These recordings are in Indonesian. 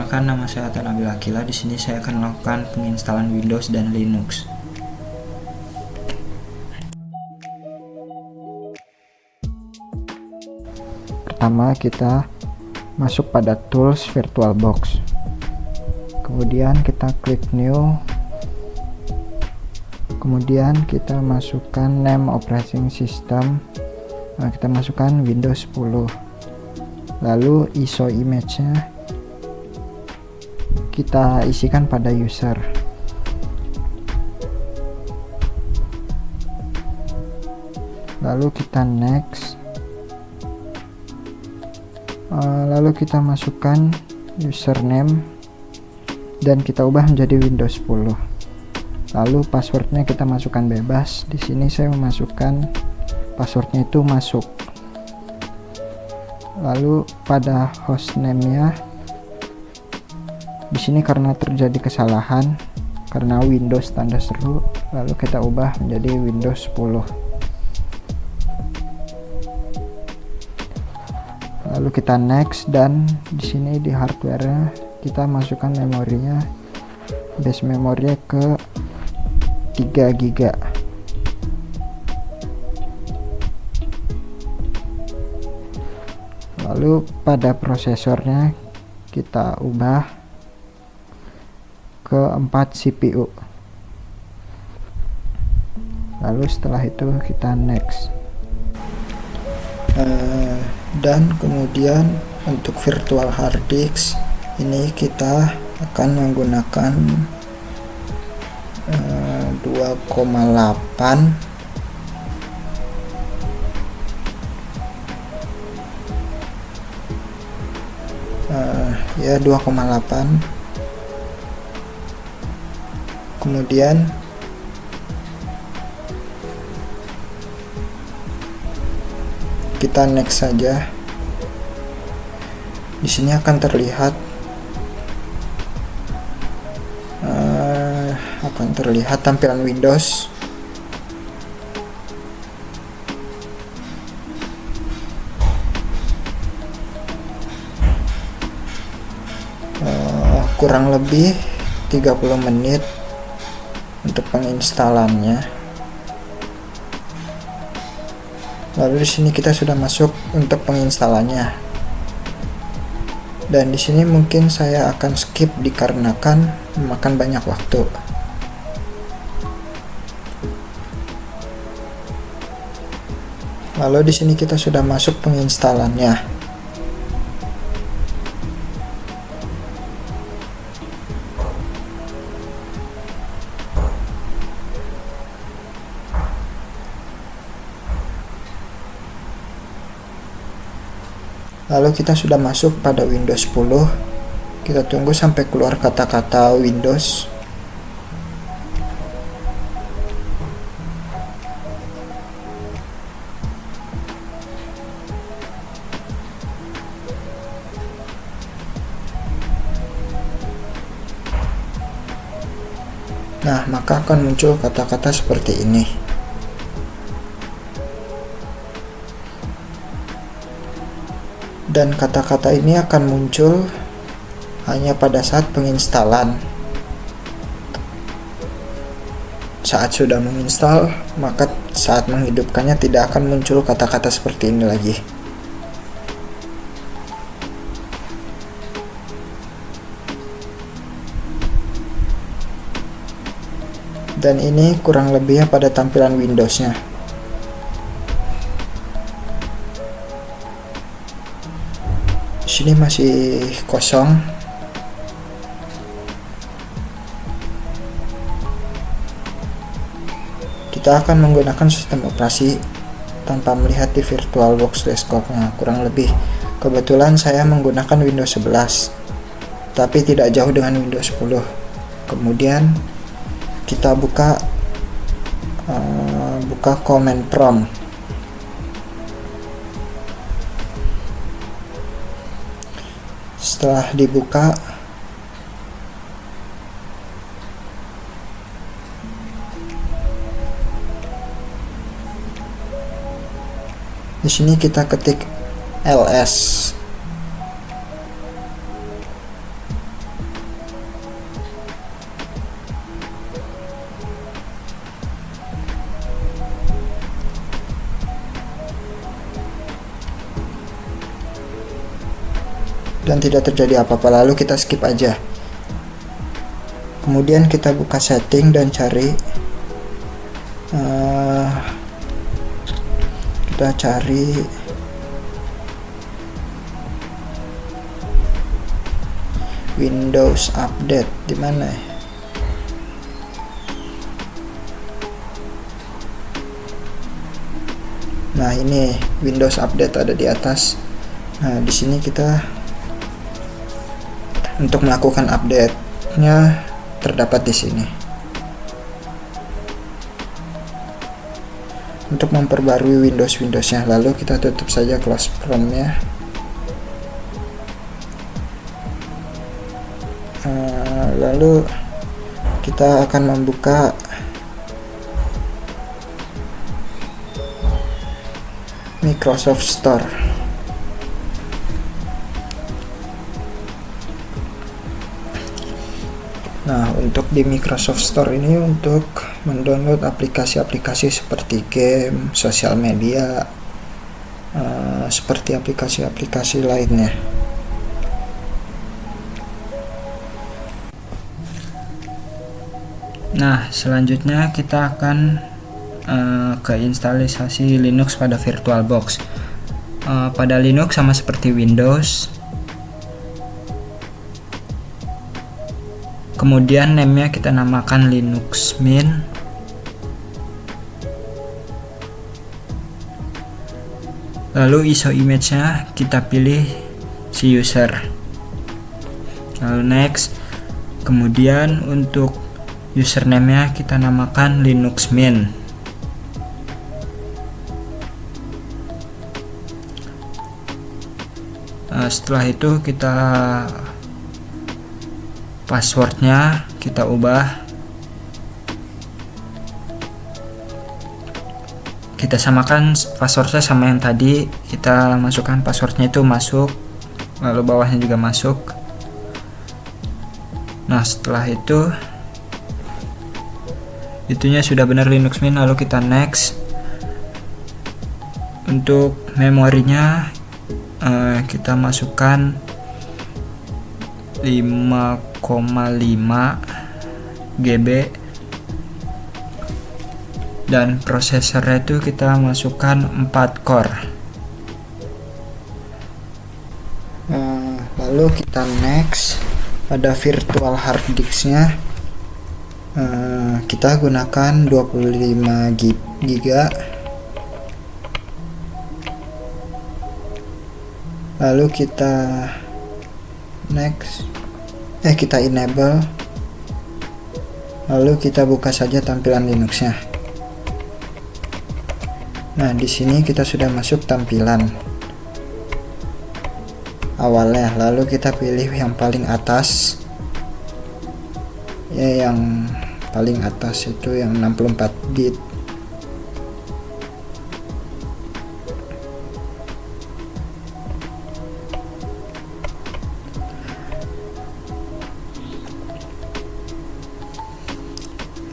Perkenalkan, nama saya Nabil Akila. Di sini saya akan melakukan penginstalan Windows dan Linux. Pertama, kita masuk pada Tools VirtualBox. Kemudian kita klik New. Kemudian kita masukkan name operating system. Nah, kita masukkan Windows 10. Lalu ISO image-nya kita isikan pada user. Lalu kita next. Lalu kita masukkan username dan kita ubah menjadi Windows 10. Lalu passwordnya kita masukkan bebas. Di sini saya memasukkan passwordnya itu masuk. Lalu pada hostname-nya di sini karena terjadi kesalahan karena Windows tanda seru, lalu kita ubah menjadi Windows 10. Lalu kita next, dan di sini di hardware kita masukkan memorinya, base memorinya ke 3 GB. Lalu pada prosesornya kita ubah ke 4 CPU. Lalu setelah itu kita next. Dan kemudian untuk virtual hard disk ini kita akan menggunakan 2,8 ya 2,8. Kemudian kita next saja. Di sini akan terlihat tampilan Windows. Kurang lebih 30 menit untuk penginstalannya. Lalu di sini kita sudah masuk untuk penginstalannya. Dan di sini mungkin saya akan skip dikarenakan memakan banyak waktu. Lalu di sini kita sudah masuk penginstalannya. Lalu kita sudah masuk pada Windows 10. Kita tunggu sampai keluar kata-kata Windows. Nah, maka akan muncul kata-kata seperti ini. Dan kata-kata ini akan muncul hanya pada saat penginstalan. Saat sudah menginstal, maka saat menghidupkannya tidak akan muncul kata-kata seperti ini lagi. Dan ini kurang lebihnya pada tampilan Windows-nya. Di sini masih kosong. Kita akan menggunakan sistem operasi tanpa melihat di VirtualBox desktop-nya, kurang lebih. Kebetulan saya menggunakan Windows 11, tapi tidak jauh dengan Windows 10. Kemudian kita buka command prompt. Setelah dibuka, di sini kita ketik ls. dan tidak terjadi apa-apa, lalu kita skip aja. Kemudian kita buka setting dan cari Windows Update di mana ya? Nah, ini Windows Update ada di atas. Nah, di sini kita untuk melakukan update-nya terdapat di sini. Untuk memperbarui Windows-nya, lalu kita tutup saja close from-nya. Lalu kita akan membuka Microsoft Store. Nah, untuk di Microsoft Store ini untuk mendownload aplikasi-aplikasi seperti game, sosial media, seperti aplikasi-aplikasi lainnya. Nah, selanjutnya kita akan ke instalisasi Linux pada VirtualBox. Pada Linux sama seperti Windows. Kemudian name-nya kita namakan Linux Mint. Lalu ISO image-nya kita pilih si user. Lalu next. Kemudian untuk username-nya kita namakan Linux Mint. Setelah itu kita passwordnya kita ubah, kita samakan passwordnya sama yang tadi, kita masukkan passwordnya itu masuk, lalu bawahnya juga masuk. Nah, setelah itu itunya sudah benar Linux Mint, lalu kita next. Untuk memorinya kita masukkan 5,5 GB dan prosesornya itu kita masukkan 4 core. Lalu kita next. Pada virtual hard disknya kita gunakan 25 GB. Lalu kita next, kita enable, lalu kita buka saja tampilan Linuxnya. Nah, di sini kita sudah masuk tampilan awalnya, lalu kita pilih yang paling atas, ya, yang paling atas itu yang 64 bit.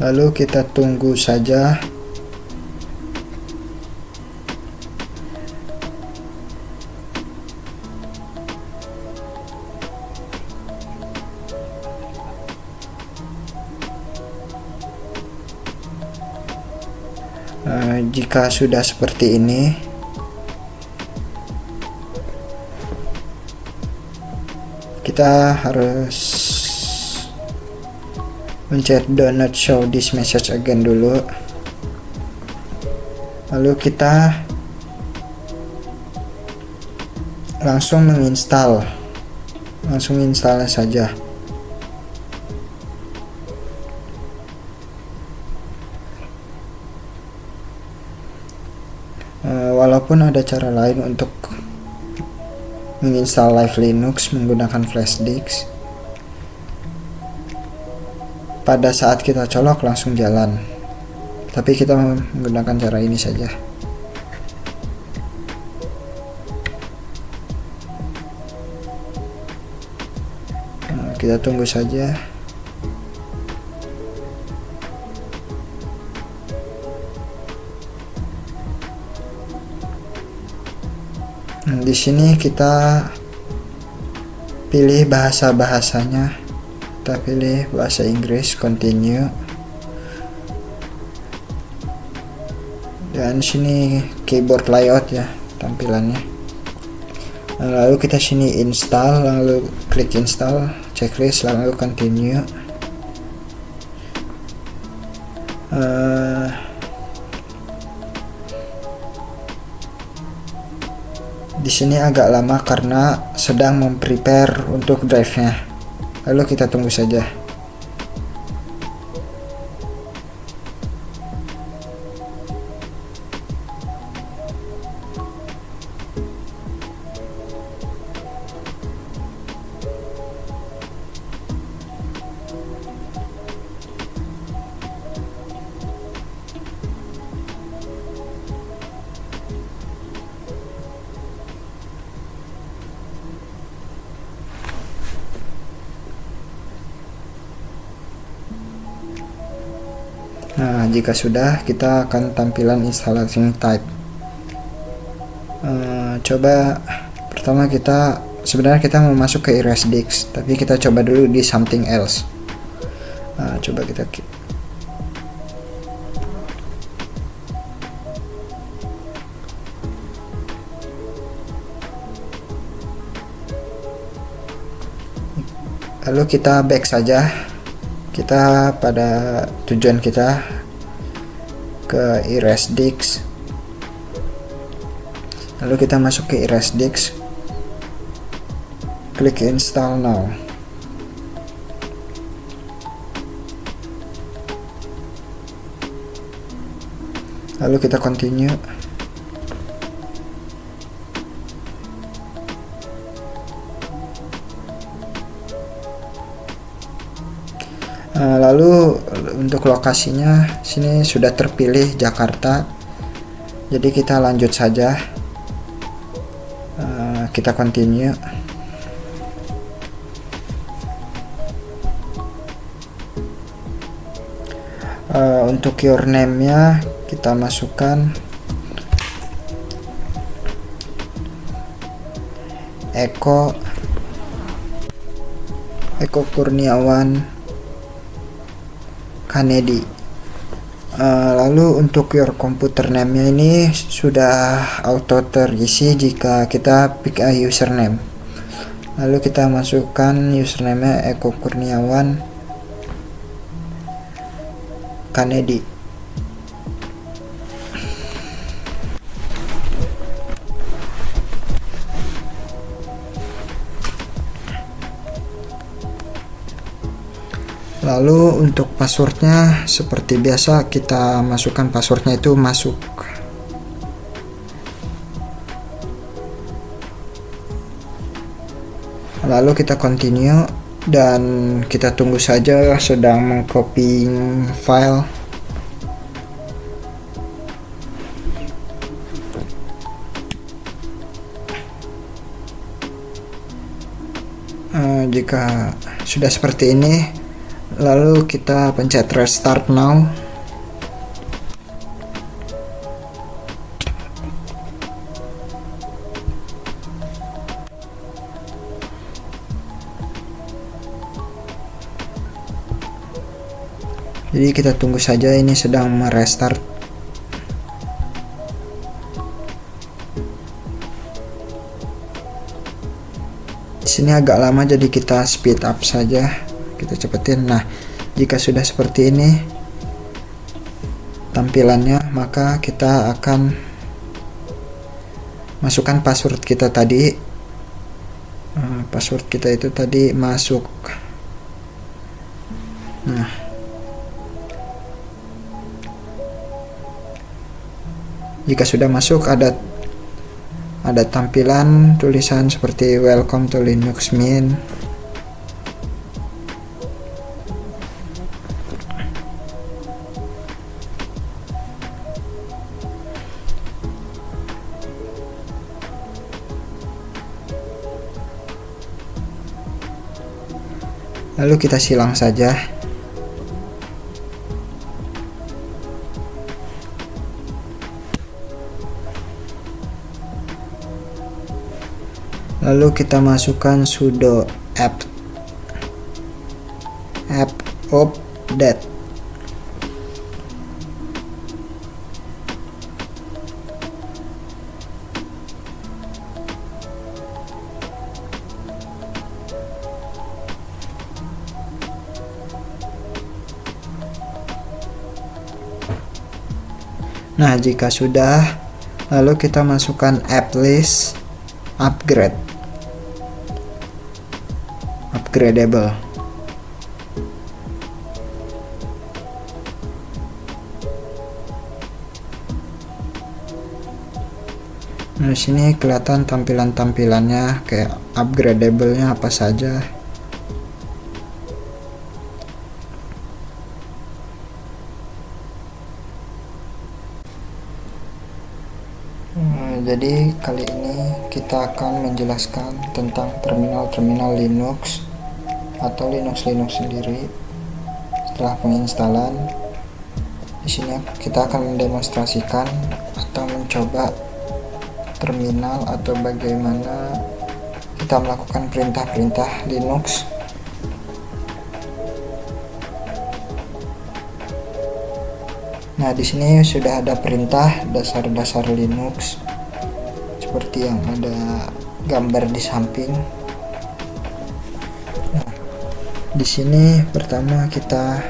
Lalu kita tunggu saja. Jika sudah seperti ini, kita harus mencet do not show this message again dulu. Lalu kita langsung menginstal, langsung install saja. Walaupun ada cara lain untuk menginstal Live Linux menggunakan flash disk, pada saat kita colok langsung jalan, tapi kita menggunakan cara ini saja. Kita tunggu saja. Di sini kita pilih bahasanya. Kita pilih bahasa Inggris, continue. Dan sini keyboard layout ya tampilannya. Lalu kita sini install, lalu klik install checklist, lalu continue. Di sini agak lama karena sedang memprepare untuk drive-nya. Lalu kita tunggu saja. Nah, jika sudah, kita akan tampilan installation type. Coba pertama sebenarnya kita mau masuk ke EraseDisk, tapi kita coba dulu di something else. Coba kita lalu kita back saja. Kita pada tujuan kita ke EraseDisk. Lalu kita masuk ke EraseDisk, klik install now. Lalu kita continue. Lalu untuk lokasinya sini sudah terpilih Jakarta, jadi kita lanjut saja. Kita continue. Untuk username nya kita masukkan Eko Kurniawan Kanedi. Lalu untuk your computer name nya ini sudah auto terisi jika kita pick a username. Lalu kita masukkan username nya Eko Kurniawan Kanedi. Lalu untuk passwordnya seperti biasa kita masukkan passwordnya itu masuk. Lalu kita continue dan kita tunggu saja sedang mengcopy file. Jika sudah seperti ini, lalu kita pencet restart now. Jadi kita tunggu saja, ini sedang merestart. Di sini agak lama jadi kita speed up saja, kita cepetin. Nah, jika sudah seperti ini tampilannya, maka kita akan masukkan password kita tadi. Password kita itu tadi masuk. Nah, jika sudah masuk ada tampilan tulisan seperti welcome to Linux Mint. Lalu kita silang saja. Lalu kita masukkan sudo apt update. Nah, jika sudah, lalu kita masukkan app list upgradable. Nah, di sini kelihatan tampilannya kayak upgradable-nya apa saja. Jadi kali ini kita akan menjelaskan tentang terminal Linux atau Linux sendiri. Setelah penginstalan, di sini kita akan mendemonstrasikan atau mencoba terminal atau bagaimana kita melakukan perintah-perintah Linux. Nah, di sini sudah ada perintah dasar Linux seperti yang ada gambar di samping. Nah, di sini pertama kita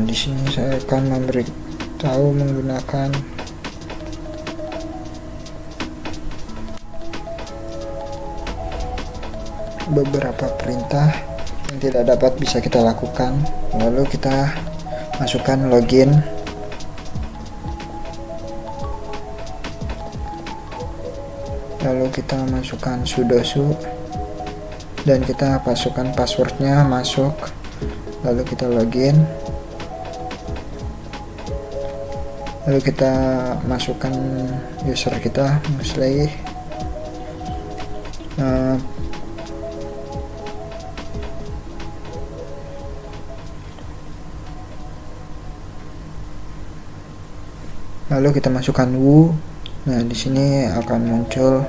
di sini saya akan memberitahu menggunakan beberapa perintah yang tidak dapat bisa kita lakukan. Lalu kita masukkan login, lalu kita masukkan sudo dan kita masukkan passwordnya, masuk, lalu kita login, lalu kita masukkan user kita, Muslih. Lalu kita masukkan wu. Nah, di sini akan muncul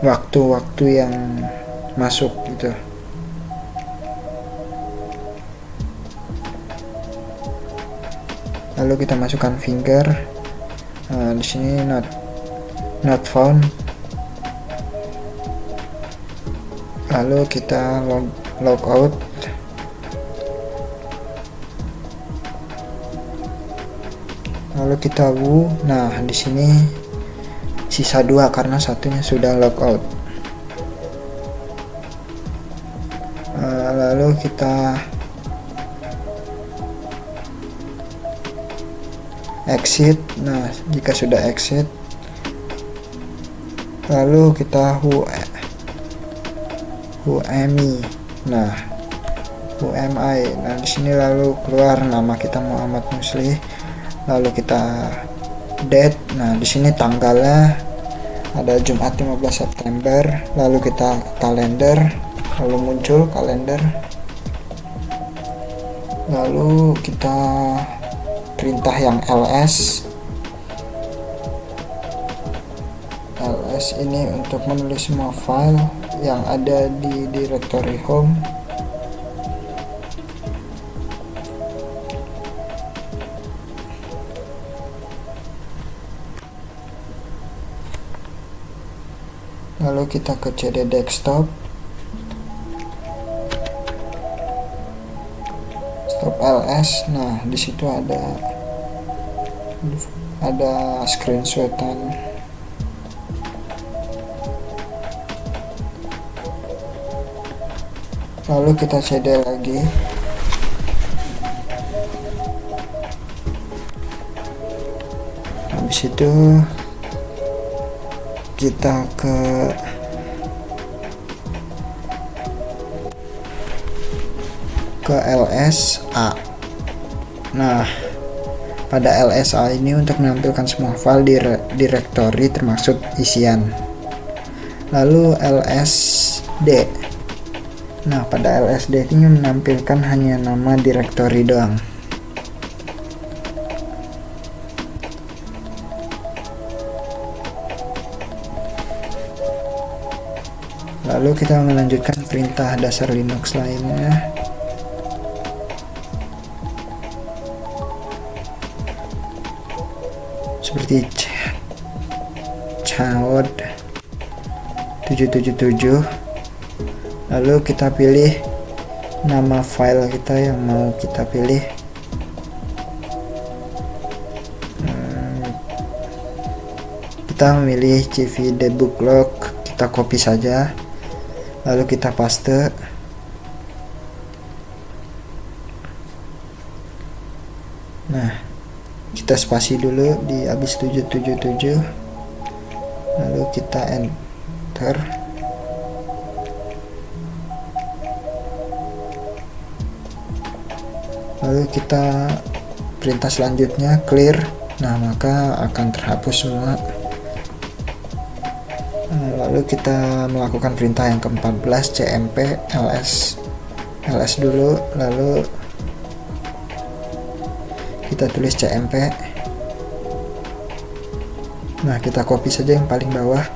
waktu-waktu yang masuk gitu. Lalu kita masukkan finger. Nah, di sini not found. Lalu kita log out. Lalu kita wu. Nah, di sini sisa 2 karena satunya sudah logout. Lalu kita exit. Nah, jika sudah exit, lalu kita who am I. Nah, who am I. Nah, di sini lalu keluar nama kita Muhammad Muslih. Lalu kita date. Nah, di sini tanggalnya ada Jumat 15 September. Lalu kita kalender, lalu muncul kalender. Lalu kita perintah yang ls ini untuk menulis semua file yang ada di directory home. Lalu kita ke CD desktop, stop ls. Nah, di situ ada screenshotan. Lalu kita CD lagi. Habis itu kita ke LSA. Nah, pada LSA ini untuk menampilkan semua file di directory termasuk isian. Lalu LSD. Nah, pada LSD ini menampilkan hanya nama directory doang. Lalu kita melanjutkan perintah dasar Linux lainnya. Seperti chmod 777. Lalu kita pilih nama file kita yang mau kita pilih. Kita memilih cv debug log, kita copy saja, lalu kita paste. Nah, kita spasi dulu di habis 777, lalu kita enter. Lalu kita perintah selanjutnya clear. Nah, maka akan terhapus semua. Lalu kita melakukan perintah yang ke-14 cmp ls dulu, lalu kita tulis cmp. Nah, kita copy saja yang paling bawah.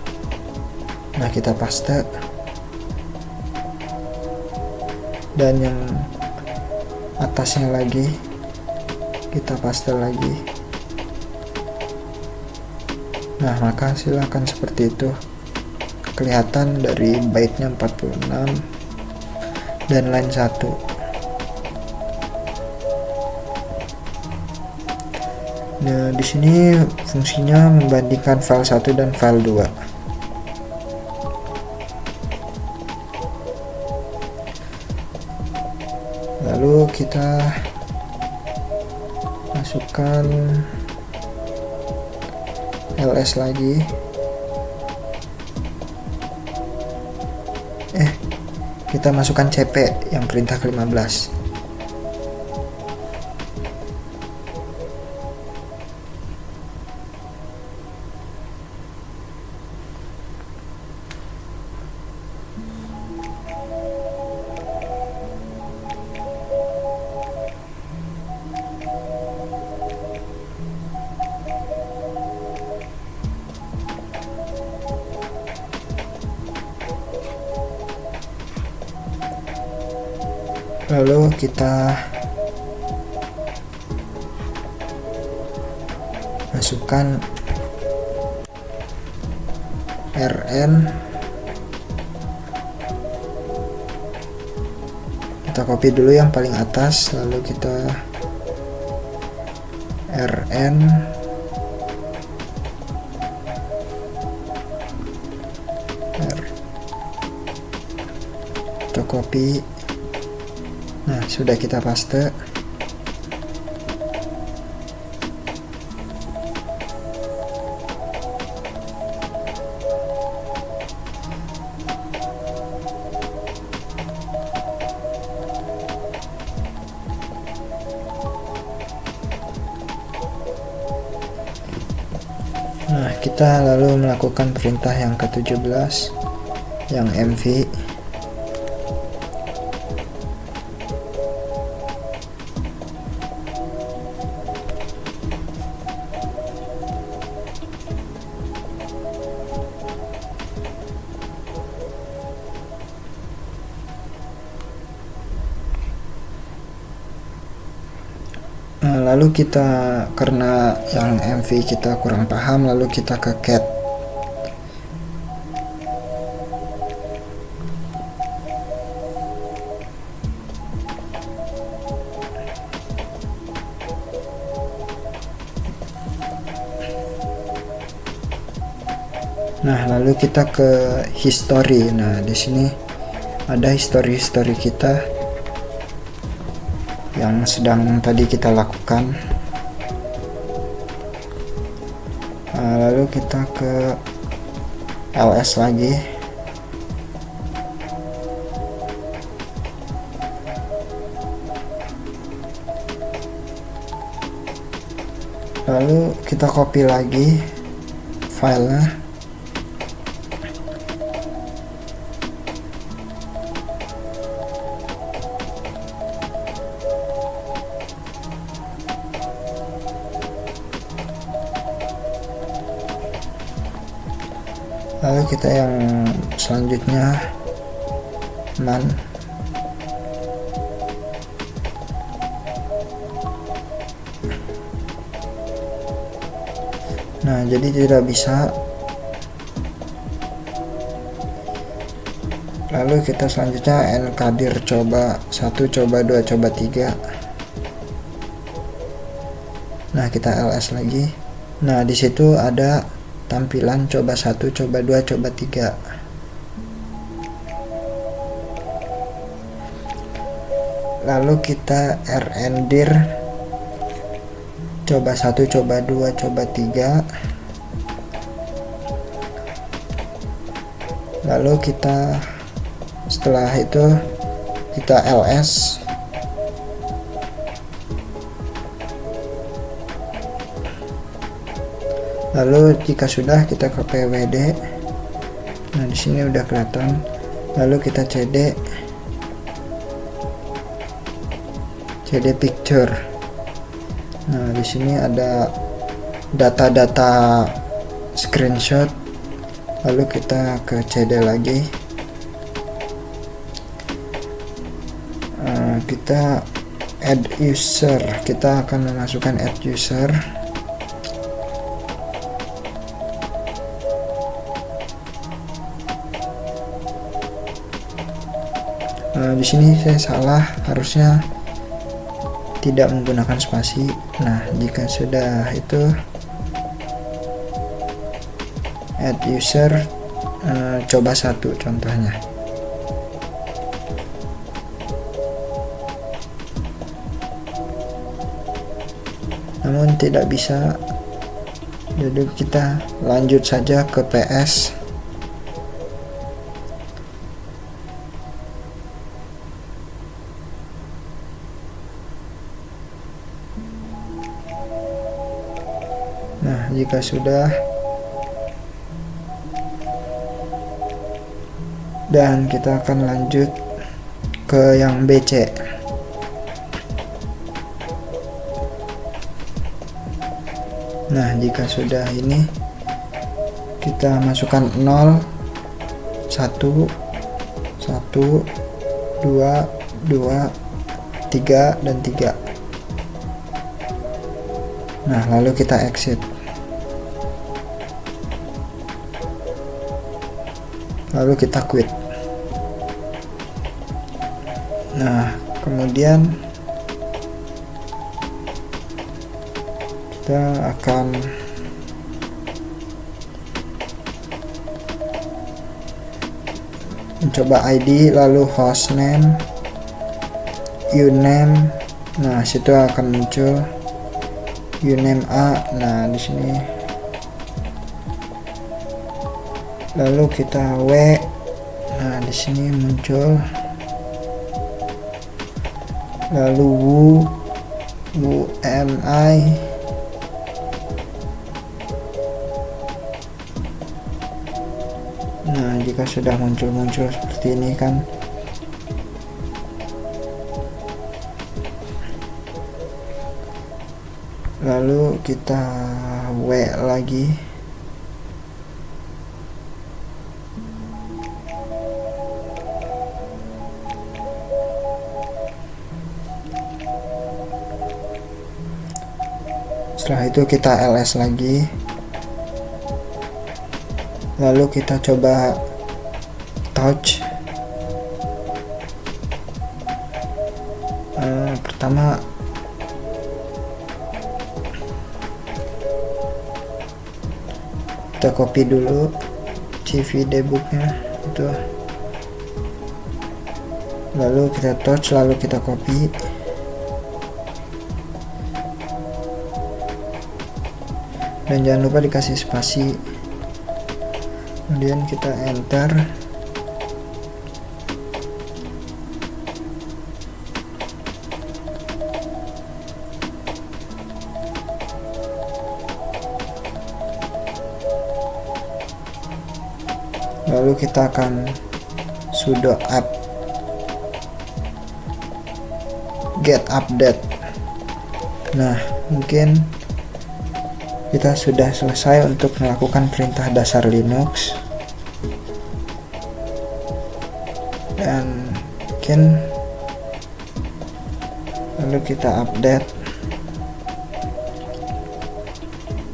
Nah, kita paste, dan yang atasnya lagi kita paste lagi. Nah, maka silakan seperti itu. Kelihatan dari byte-nya 46 dan line 1. Nah, di sini fungsinya membandingkan file 1 dan file 2. Lalu kita masukkan ls lagi. Kita masukkan cp yang perintah ke-15. Lalu kita masukkan rn, kita copy dulu yang paling atas, lalu kita rn kita copy. Nah, sudah kita paste. Nah, kita lalu melakukan perintah yang ke-17 yang mv. Nah, lalu kita, karena yang mv kita kurang paham, lalu kita ke cat. Nah, lalu kita ke history. Nah, di sini ada history kita yang sedang tadi kita lakukan. Nah, lalu kita ke ls lagi. Lalu kita copy lagi filenya. Lalu kita yang selanjutnya man. Nah, jadi tidak bisa. Lalu kita selanjutnya Nkadir coba 1, coba 2, coba 3. Nah, kita ls lagi. Nah, di situ ada tampilan coba 1, coba 2, coba 3. Lalu kita rndir coba 1, coba 2, coba 3. Lalu kita setelah itu kita ls. Lalu jika sudah kita ke pwd. Nah, di sini udah kelihatan. Lalu kita cd picture. Nah, di sini ada data-data screenshot. Lalu kita ke cd lagi. Kita add user. Kita akan memasukkan add user. Di sini saya salah, harusnya tidak menggunakan spasi. Nah, jika sudah itu add user coba 1 contohnya. Namun tidak bisa, jadi kita lanjut saja ke PS. Nah, jika sudah, dan kita akan lanjut ke yang BC. Nah, jika sudah ini, kita masukkan 0, 1, 1, 2, 2, 3, dan 3. Nah, lalu kita exit. Lalu kita quit. Nah, kemudian kita akan mencoba ID, lalu hostname, uname. Nah, situ akan muncul uname A. Nah, di sini. Lalu kita W. Nah, di sini muncul. Lalu WMI. Nah, jika sudah muncul seperti ini kan, lalu kita W lagi. Setelah itu kita ls lagi. Lalu kita coba touch. Pertama kita copy dulu CV debugnya itu, lalu kita touch, lalu kita copy. Dan jangan lupa dikasih spasi. Kemudian kita enter. Lalu kita akan sudo apt get update. Nah, mungkin kita sudah selesai untuk melakukan perintah dasar Linux, dan bikin, lalu kita update.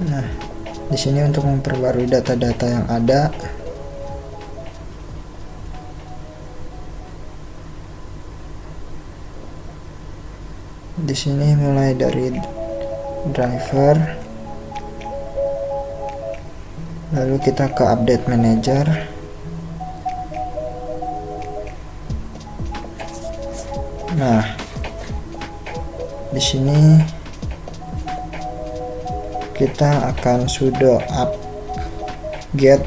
Nah, di sini untuk memperbarui data-data yang ada. Di sini mulai dari driver, lalu kita ke update manager. Nah, di sini kita akan sudo get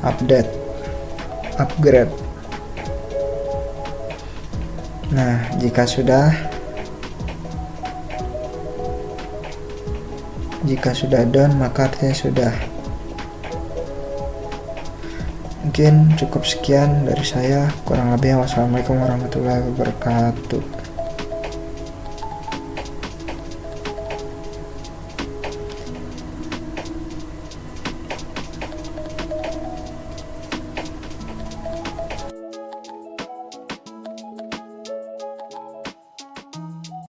upgrade. Nah, jika sudah done, maka artinya sudah. Mungkin cukup sekian dari saya, kurang lebih wassalamualaikum warahmatullahi wabarakatuh.